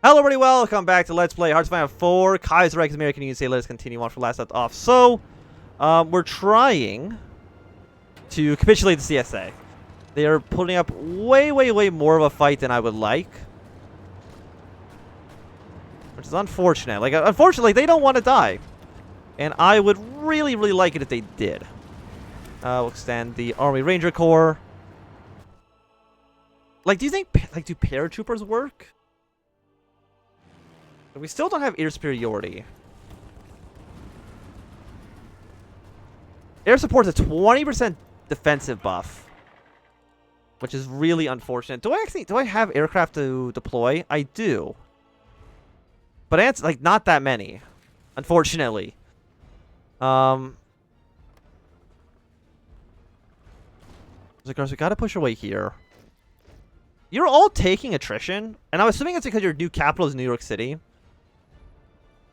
Hello everybody, welcome back to Let's Play Hearts of Iron 4, Kaiserreich American Union. Let us continue on from last left off. So, we're trying to capitulate the CSA. They are putting up way more of a fight than I would like. Which is unfortunate. Like, unfortunately, they don't want to die. And I would really like it if they did. We'll extend the Army Ranger Corps. Like, do you think, like, do paratroopers work? We still don't have air superiority. Air support's a 20% defensive buff, which is really unfortunate. Do I have aircraft to deploy? I do. But it's like not that many, unfortunately. So we gotta push away here. You're all taking attrition, and I'm assuming it's because your new capital is New York City.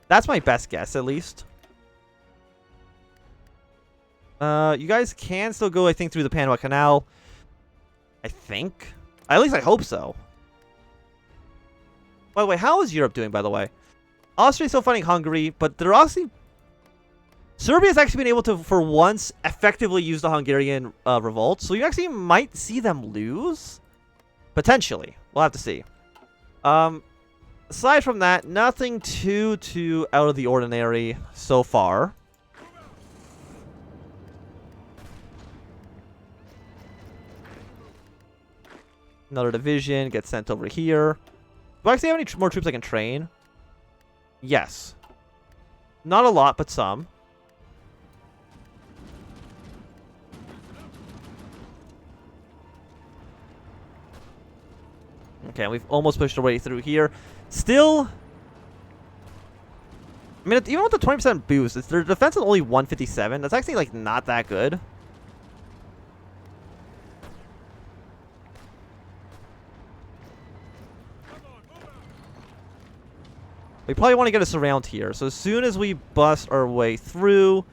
That's my best guess, at least. You guys can still go, I think, through the Panama Canal. I think. At least I hope so. By the way, how is Europe doing, by the way? Austria's still fighting Hungary, but they're actually... Serbia's actually been able to, for once, effectively use the Hungarian revolt. So you actually might see them lose. Potentially. We'll have to see. Aside from that, nothing too out of the ordinary so far. Another division gets sent over here. Do I actually have any more troops I can train? Yes. Not a lot, but some. Okay, we've almost pushed our way through here. Still, I mean, even with the 20% boost, their defense is only 157. That's actually, like, not that good. We probably want to get us around here. So as soon as we bust our way through,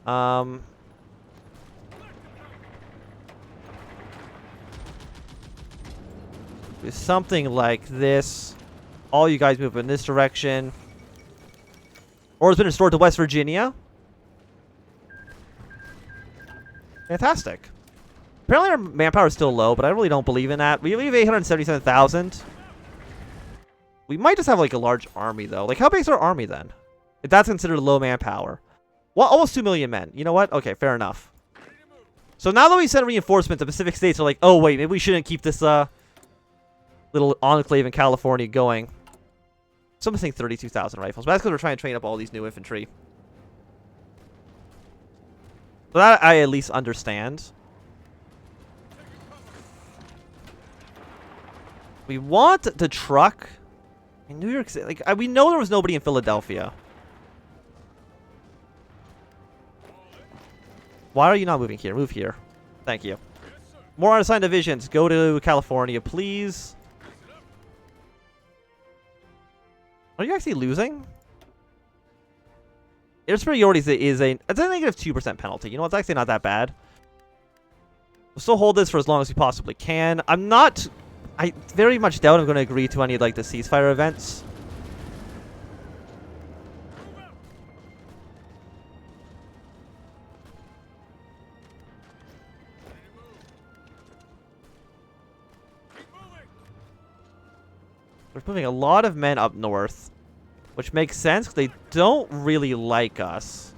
do something like this. All you guys move in this direction. Or it's been restored to West Virginia. Fantastic. Apparently our manpower is still low, but I really don't believe in that. We have 877,000. We might just have, like, a large army, though. Like, how big is our army, then? If that's considered low manpower. Well, almost 2 million men. You know what? Okay, fair enough. So now that we send reinforcements, the Pacific states are like, oh, wait, maybe we shouldn't keep this, little enclave in California going. Someone's saying 32,000 rifles. But that's because we're trying to train up all these new infantry. So that I at least understand. We want the truck in New York City. Like, we know there was nobody in Philadelphia. Why are you not moving here? Move here. Thank you. More unassigned divisions. Go to California, please. Are you actually losing? Air superiority it's a negative 2% penalty. You know, it's actually not that bad. We'll still hold this for as long as we possibly can. I very much doubt I'm going to agree to any, like, the ceasefire events. We're moving a lot of men up north, which makes sense because they don't really like us.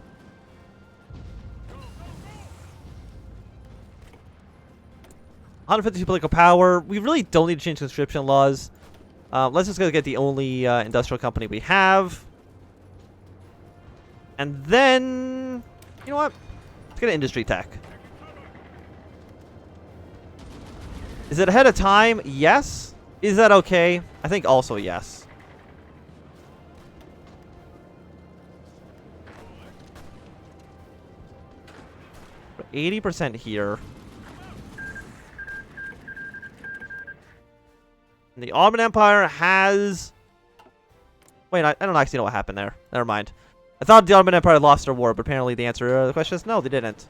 $152 political power. We really don't need to change conscription laws. Let's just go get the only industrial company we have. And then, you know what? Let's get an industry tech. Is it ahead of time? Yes. Is that okay? I think also yes. We're 80% here. And the Ottoman Empire has... Wait, I don't actually know what happened there. Never mind. I thought the Ottoman Empire lost their war, but apparently the answer to the question is no, they didn't.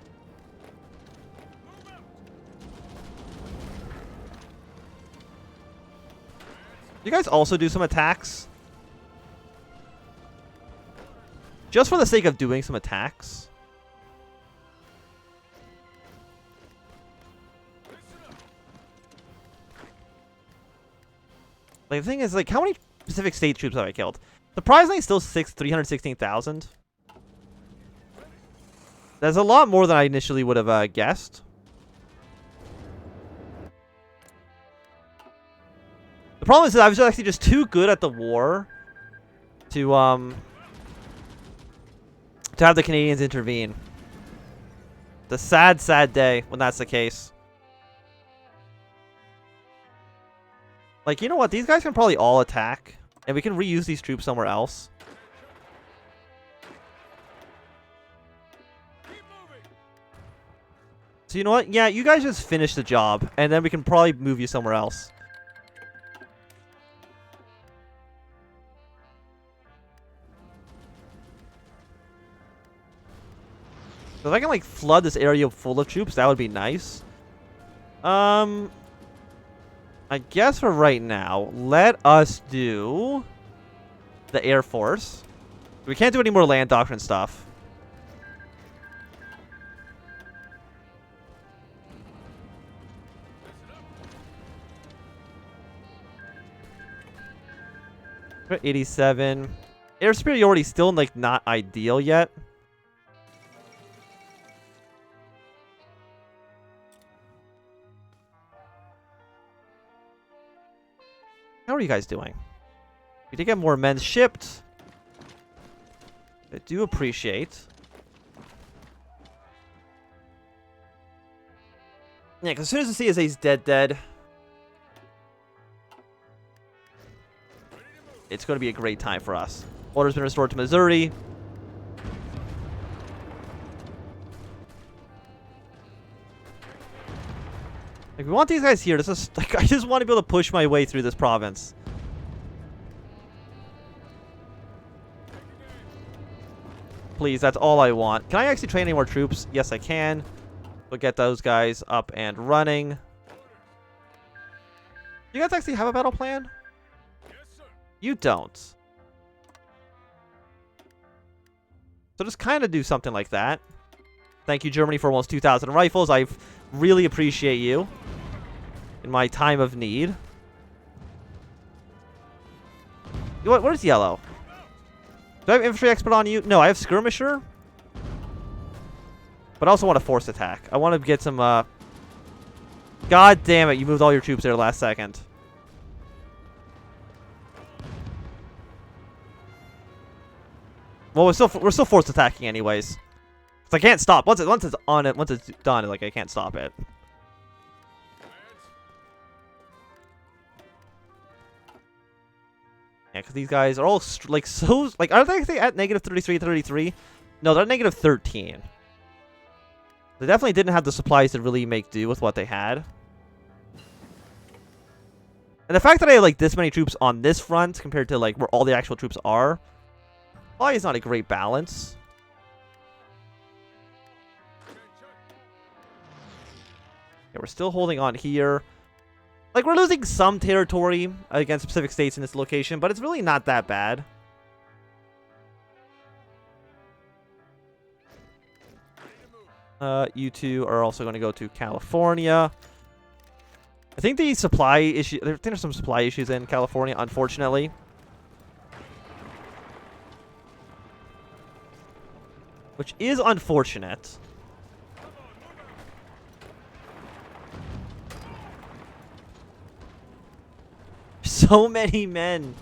You guys also do some attacks? Just for the sake of doing some attacks. Like, the thing is, like, how many Pacific State troops have I killed? Surprisingly, still 316,000. That's a lot more than I initially would have guessed. The problem is that I was actually just too good at the war to have the Canadians intervene. The sad, sad day when that's the case. Like, you know what? These guys can probably all attack, and we can reuse these troops somewhere else. So you know what? Yeah, you guys just finish the job, and then we can probably move you somewhere else. So if I can, like, flood this area full of troops, that would be nice. I guess for right now, let us do the Air Force. We can't do any more land doctrine stuff. We're at 87. Air superiority still, like, not ideal yet. How are you guys doing? We did get more men shipped. I do appreciate. Yeah, because as soon as the CSA is dead, it's going to be a great time for us. Order's been restored to Missouri. Like, we want these guys here. This is, like, I just want to be able to push my way through this province. Please, that's all I want. Can I actually train any more troops? Yes, I can. We'll get those guys up and running. Do you guys actually have a battle plan? Yes, sir. You don't. So just kind of do something like that. Thank you, Germany, for almost 2,000 rifles. I really appreciate you in my time of need. Where's yellow? Do I have infantry expert on you? No, I have skirmisher. But I also want a force attack. I want to get some, God damn it, you moved all your troops there last second. Well, we're still force attacking anyways. So I can't stop. Once it's done, like, I can't stop it. Yeah, because these guys are all like so, like, are they at negative 33, 33? No, they're at negative 13. They definitely didn't have the supplies to really make do with what they had. And the fact that I have, like, this many troops on this front compared to, like, where all the actual troops are, probably is not a great balance. Yeah, we're still holding on here. Like, we're losing some territory against Pacific States in this location, but it's really not that bad. You two are also going to go to California. I think the supply issue... I think there's some supply issues in California, unfortunately. Which is unfortunate. So many men.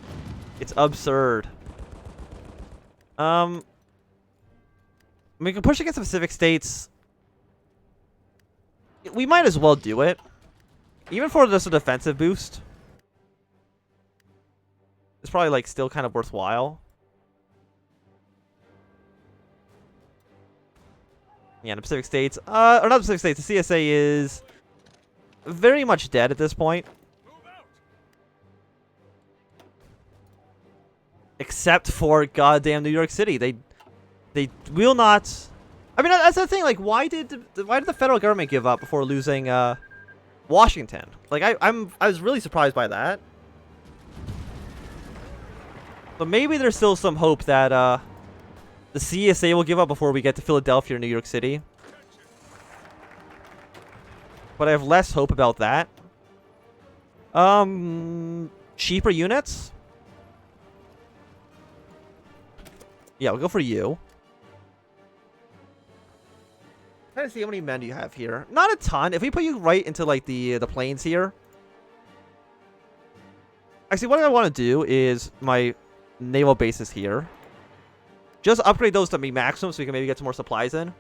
It's absurd. We can push against the Pacific States. We might as well do it. Even for just a defensive boost. It's probably, like, still kind of worthwhile. Yeah, the Pacific States. Or not the Pacific States. The CSA is very much dead at this point. Except for goddamn New York City. They will not... I mean, that's the thing. Like, why did the federal government give up before losing Washington? Like, I was really surprised by that. So maybe there's still some hope that the CSA will give up before we get to Philadelphia or New York City. But I have less hope about that. Cheaper units? Yeah, we'll go for you. Trying to see how many men do you have here. Not a ton. If we put you right into like the plains here. Actually, what I want to do is my naval bases here. Just upgrade those to be maximum so we can maybe get some more supplies in.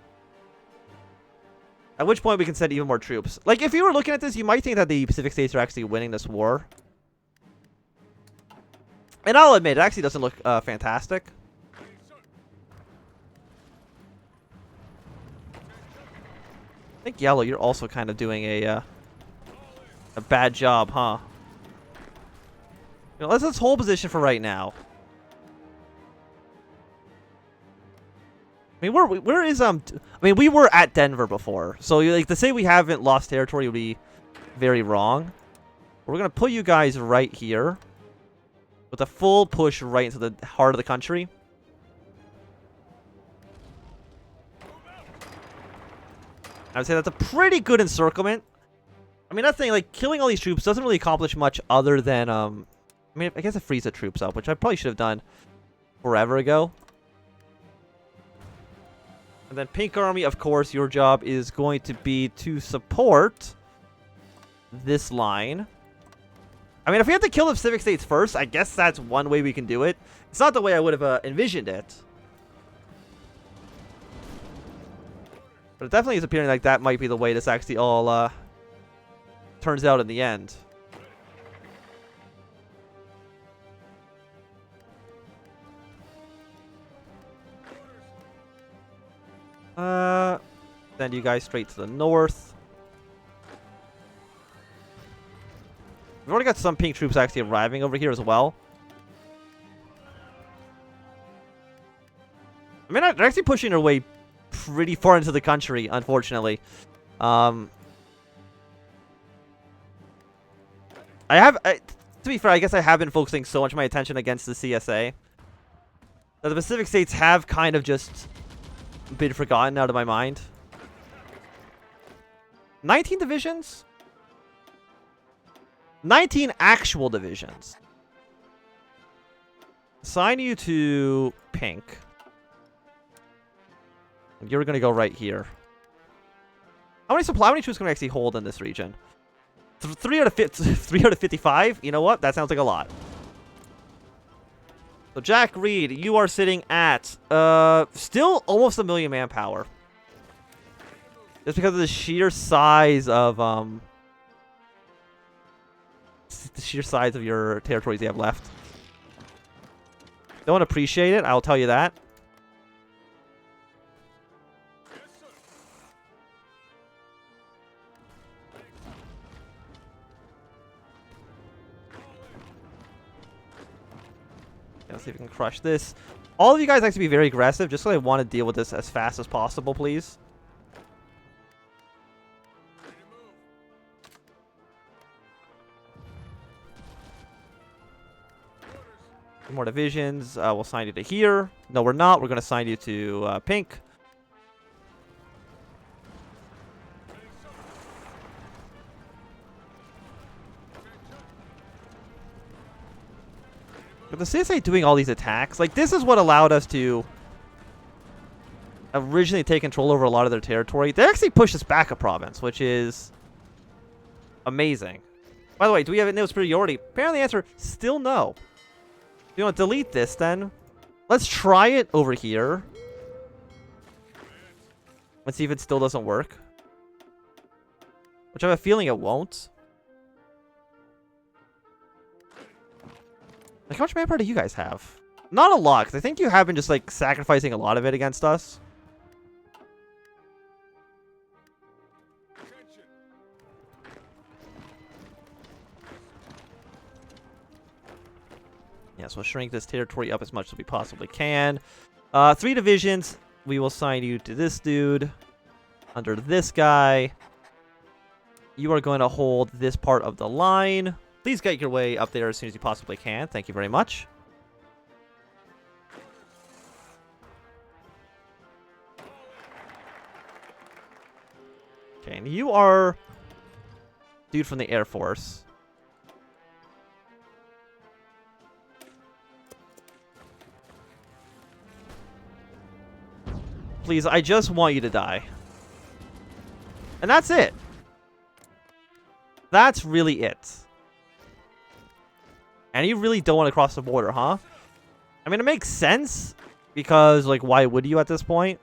At which point we can send even more troops. Like, if you were looking at this, you might think that the Pacific states are actually winning this war. And I'll admit, it actually doesn't look fantastic. I think Yellow, you're also kind of doing a bad job, huh? You know, let's hold position for right now. I mean, where is I mean, we were at Denver before, so like to say we haven't lost territory would be very wrong. We're gonna put you guys right here with a full push right into the heart of the country. I would say that's a pretty good encirclement. I mean, that thing, like, killing all these troops doesn't really accomplish much other than, I mean, I guess it frees the troops up, which I probably should have done forever ago. And then Pink Army, of course, your job is going to be to support this line. I mean, if we have to kill the Pacific states first, I guess that's one way we can do it. It's not the way I would have envisioned it. But it definitely is appearing like that might be the way this actually all turns out in the end. Send you guys straight to the north. We've already got some pink troops actually arriving over here as well. I mean, they're actually pushing their way pretty far into the country, unfortunately. To be fair, I guess I have been focusing so much of my attention against the CSA that the Pacific states have kind of just been forgotten out of my mind. 19 divisions? 19 actual divisions. Assign you to pink. You're going to go right here. How many troops can we actually hold in this region? 3 out of 55? You know what? That sounds like a lot. So Jack Reed, you are sitting at still almost 1 million manpower. Just because of the sheer size of your territories you have left. Don't appreciate it, I'll tell you that. Let's see if we can crush this. All of you guys like to be very aggressive, just so I want to deal with this as fast as possible, please. More divisions. We'll assign you to here. No, we're not. We're going to assign you to pink. But the CSA doing all these attacks, like, this is what allowed us to originally take control over a lot of their territory. They actually pushed us back a province, which is amazing. By the way, do we have a naval superiority? Apparently the answer, still no. You want to delete this then? Let's try it over here. Let's see if it still doesn't work. Which I have a feeling it won't. Like, how much manpower do you guys have? Not a lot, because I think you have been just, like, sacrificing a lot of it against us. Yeah, so we'll shrink this territory up as much as we possibly can. 3 divisions. We will assign you to this dude. Under this guy. You are going to hold this part of the line. Please get your way up there as soon as you possibly can. Thank you very much. Okay, and you are dude from the Air Force. Please, I just want you to die. And that's it. That's really it. And you really don't want to cross the border, huh? I mean, it makes sense. Because, like, why would you at this point?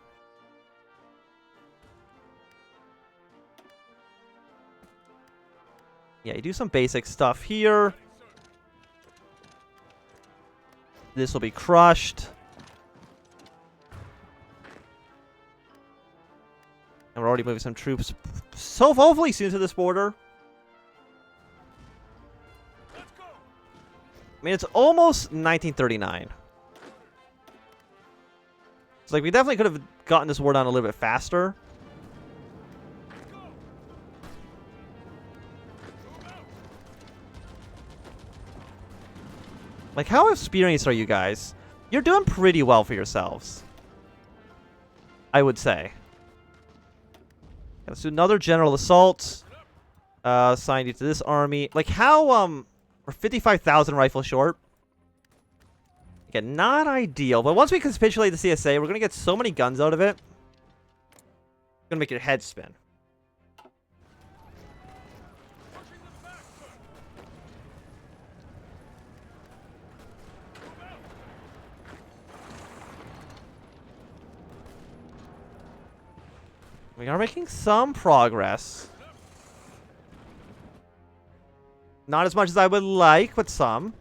Yeah, you do some basic stuff here. This will be crushed. And we're already moving some troops so hopefully soon to this border. I mean, it's almost 1939. It's like we definitely could have gotten this war done a little bit faster. Like, how experienced are you guys? You're doing pretty well for yourselves, I would say. Let's do another general assault. Assign you to this army. Like, how, we're 55,000 rifle short. Again, not ideal, but once we capitulate the CSA, we're gonna get so many guns out of it. It's gonna make your head spin. We are making some progress. Not as much as I would like, but some.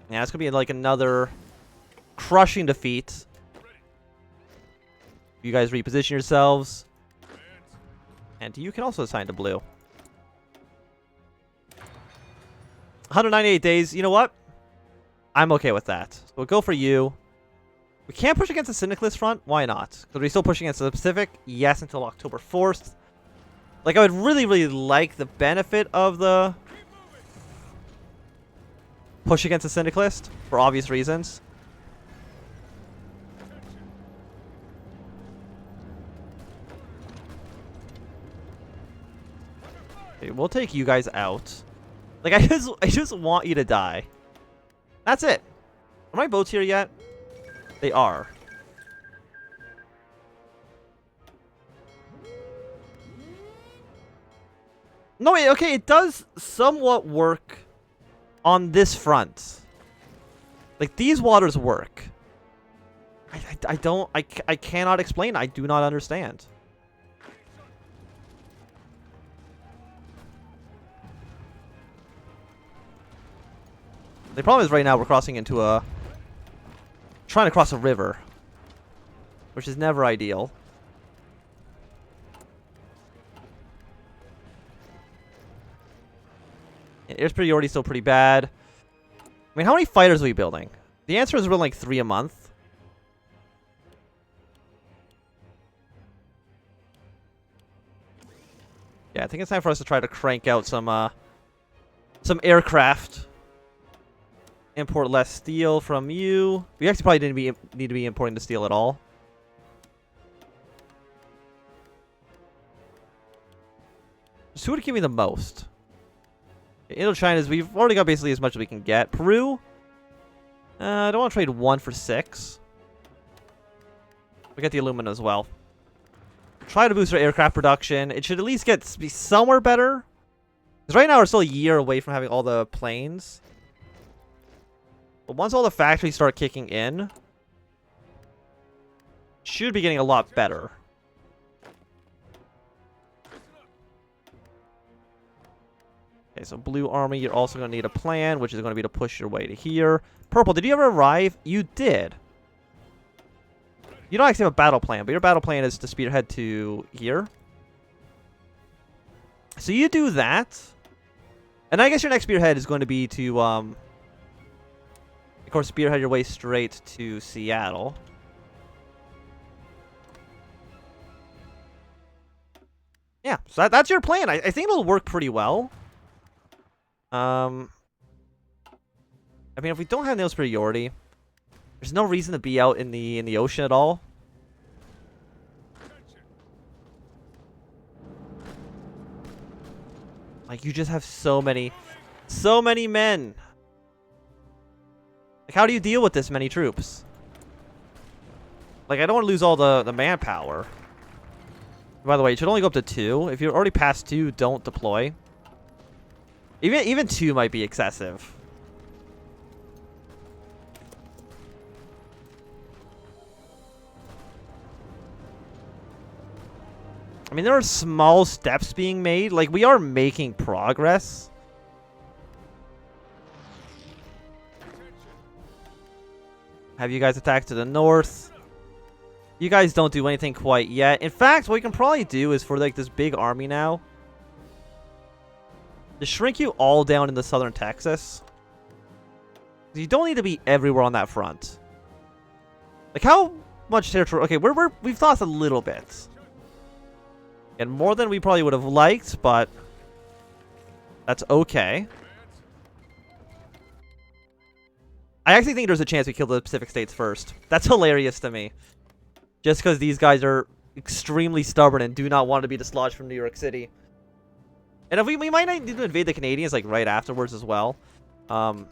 Yeah, it's going to be like another crushing defeat. You guys reposition yourselves. And you can also assign to blue. 198 days. You know what? I'm okay with that. So we'll go for you. We can't push against the Syndicalist front. Why not? Because we're still pushing against the Pacific. Yes, until October 4th. Like, I would really, really like the benefit of the push against the Syndicalist for obvious reasons. Okay, we'll take you guys out. Like, I just want you to die. That's it. Are my boats here yet? They are. No, wait, okay, it does somewhat work on this front. Like, these waters work. I cannot explain. I do not understand. The problem is right now we're crossing into a... trying to cross a river. Which is never ideal. Air superiority is still pretty bad. I mean, how many fighters are we building? The answer is we're like 3 a month. Yeah, I think it's time for us to try to crank out some aircraft. Import less steel from you. We actually probably didn't need to be importing the steel at all. So who would give me the most? Indochina's, we've already got basically as much as we can get. Peru? I don't want to trade 1 for 6. We get the aluminum as well. Try to boost our aircraft production. It should at least be somewhere better. Because right now we're still a year away from having all the planes. But once all the factories start kicking in, it should be getting a lot better. Okay, so blue army, you're also going to need a plan, which is going to be to push your way to here. Purple, did you ever arrive? You did. You don't actually have a battle plan, but your battle plan is to spearhead to here. So you do that. And I guess your next spearhead is going to be to, of course, spearhead your way straight to Seattle. Yeah, so that's your plan. I think it'll work pretty well. I mean, if we don't have nail superiority, There's no reason to be out in the ocean at all. Like, you just have so many men. Like, how do you deal with this many troops? Like, I don't want to lose all the manpower. By the way, it should only go up to 2. If you're already past 2, don't deploy. Even 2 might be excessive. I mean, there are small steps being made. Like, we are making progress. Have you guys attacked to the north? You guys don't do anything quite yet. In fact, what we can probably do is for, like, this big army now, to shrink you all down into southern Texas. You don't need to be everywhere on that front. Like, how much territory? Okay, we've lost a little bit. And more than we probably would have liked, but that's okay. I actually think there's a chance we kill the Pacific States first. That's hilarious to me. Just because these guys are extremely stubborn and do not want to be dislodged from New York City. And if we might need to invade the Canadians, like, right afterwards as well. And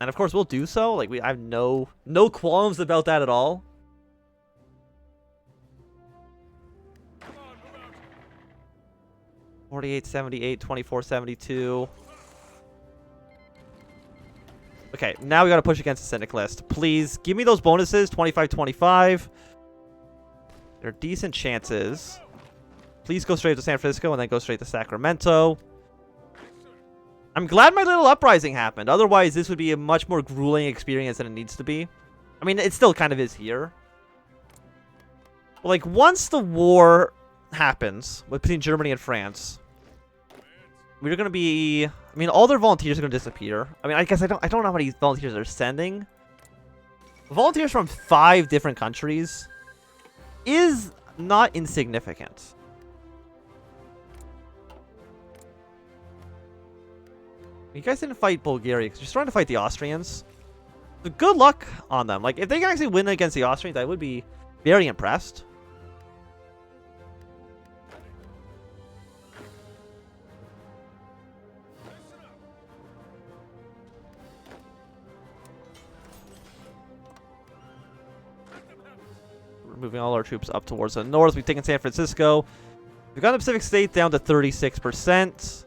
of course, we'll do so. Like, I have no qualms about that at all. $48.78, $24.72. Okay, now we gotta push against the Cynic list. Please, give me those bonuses. 25-25. They're decent chances. Please go straight to San Francisco and then go straight to Sacramento. I'm glad my little uprising happened. Otherwise, this would be a much more grueling experience than it needs to be. I mean, it still kind of is here. But, like, once the war happens between Germany and France, we're going to be... I mean, all their volunteers are going to disappear. I mean, I guess I don't know how many volunteers they're sending. Volunteers from 5 different countries is not insignificant. You guys didn't fight Bulgaria because you're starting to fight the Austrians. So good luck on them. Like, if they can actually win against the Austrians, I would be very impressed. We're moving all our troops up towards the north. We've taken San Francisco. We've got the Pacific State down to 36%.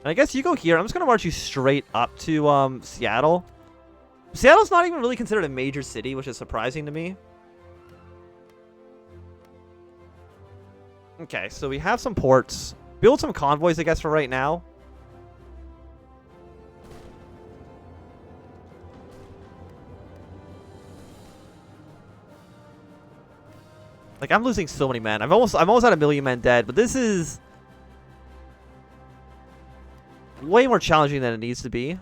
And I guess you go here. I'm just going to march you straight up to Seattle. Seattle's not even really considered a major city, which is surprising to me. Okay, so we have some ports. Build some convoys, I guess, for right now. Like, I'm losing so many men. I'm almost at 1 million men dead, but this is way more challenging than it needs to be.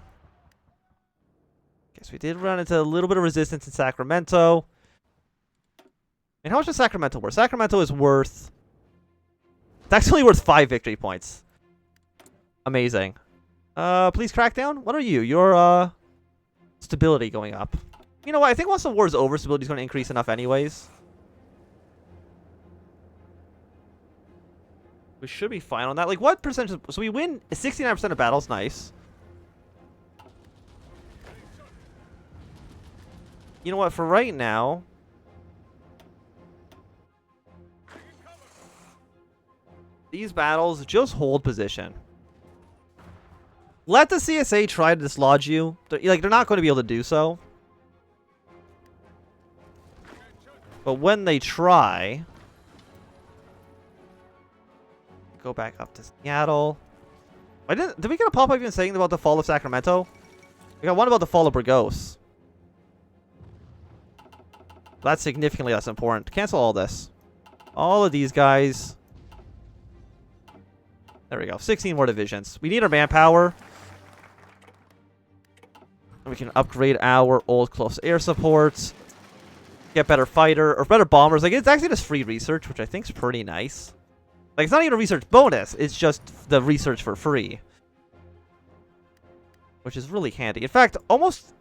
Guess we did run into a little bit of resistance in Sacramento. And how much is Sacramento worth? Sacramento is worth... It's actually worth 5 victory points. Amazing. Please crack down. What are you? Your stability going up. You know what? I think once the war is over, stability is going to increase enough anyways. We should be fine on that. Like, what percentage? So we win 69% of battles. Nice. You know what? For right now, these battles, just hold position. Let the CSA try to dislodge you. They're not going to be able to do so. But when they try... Go back up to Seattle. Did we get a pop-up even saying about the fall of Sacramento? We got one about the fall of Burgos. That's significantly less important. Cancel all this. All of these guys. There we go. 16 more divisions. We need our manpower. And we can upgrade our old close air supports. Get better fighter or better bombers. Like, it's actually just free research, which I think is pretty nice. Like, it's not even a research bonus. It's just the research for free. Which is really handy. In fact, almost...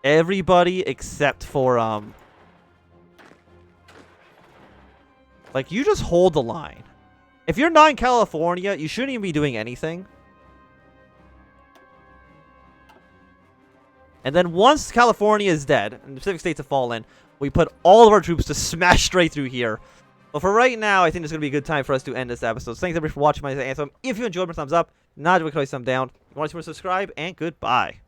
Everybody except for, like, you just hold the line. If you're not in California, you shouldn't even be doing anything. And then once California is dead, and the Pacific states have fallen, we put all of our troops to smash straight through here. But for right now, I think it's going to be a good time for us to end this episode. So thanks everybody for watching my anthem. If you enjoyed, thumbs up. Not to thumb down. If you want to subscribe, and goodbye.